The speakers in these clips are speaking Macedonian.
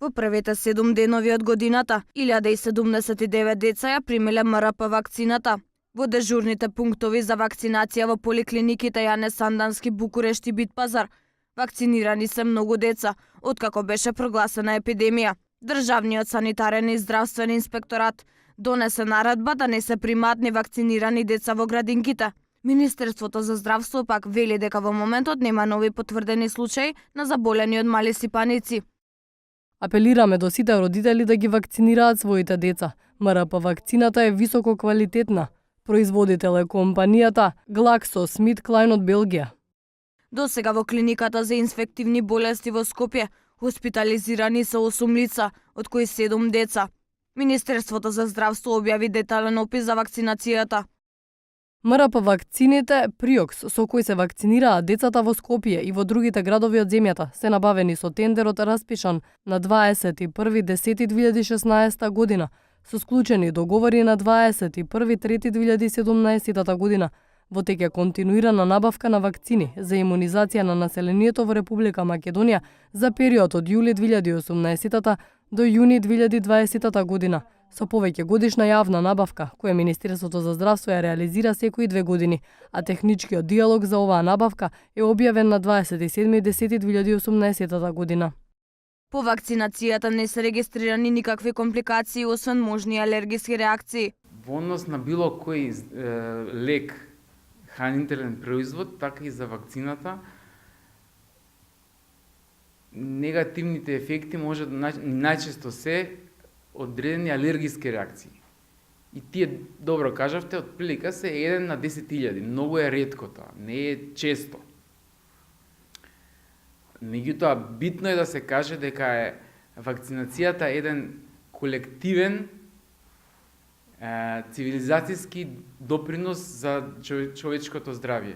Во првите 7 денови од годината, 1079 деца ја примиле МРП вакцината. Во дежурните пунктови за вакцинација во поликлиниките Јане Сандански, Букурешт и Битпазар вакцинирани се многу деца, откако беше прогласена епидемија. Државниот санитарен и здравствен инспекторат донесе наредба да не се примаат невакцинирани деца во градинките. Министерството за здравство пак вели дека во моментот нема нови потврдени случаи на заболени од мали сипаници. Апелираме до сите родители да ги вакцинираат своите деца. МРП вакцината е високо квалитетна. Производител е компанијата GlaxoSmithKline од Белгија. До сега во клиниката за инфективни болести во Скопје хоспитализирани се 8 лица, од кои 7 деца. Министерството за здравство објави детален опис за вакцинацијата. МРП вакцините Приокс, со кои се вакцинираат децата во Скопје и во другите градови од земјата, се набавени со тендерот распишан на 21.10.2016 година, со склучени договори на 21.3.2017 година. Во тек е континуирана набавка на вакцини за имунизација на населението во Република Македонија за период од јули 2018 до јуни 2020 година, со повеќе годишна јавна набавка, која Министерството за здравство ја реализира секои 2 години, а техничкиот диалог за оваа набавка е објавен на 27.10.2018 година. По вакцинацијата не се регистрирани никакви компликации, освен можни алергиски реакции. Во однос на било кој лек, хранителен производ, така и за вакцината, негативните ефекти може најчесто се одредени алергиски реакции. И тие, добро кажавте, отприлика се 1 на 10.000. Многу е ретко тоа, не е често. Меѓутоа, битно е да се каже дека е вакцинацијата еден колективен цивилизацијски допринос за човечкото здравје.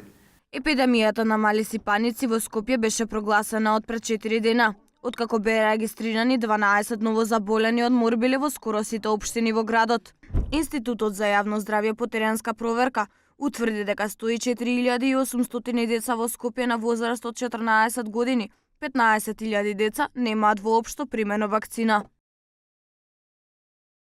Епидемијата на мали сипаници во Скопје беше прогласена од пред 4 дена, откако беа регистрирани 12 новозаболени од морбили во скоро сите општини во градот. Институтот за јавно здравје по теренска проверка утврди дека 104.800 деца во Скопје на возраст од 14 години, 15.000 деца немаат воопшто примено вакцина.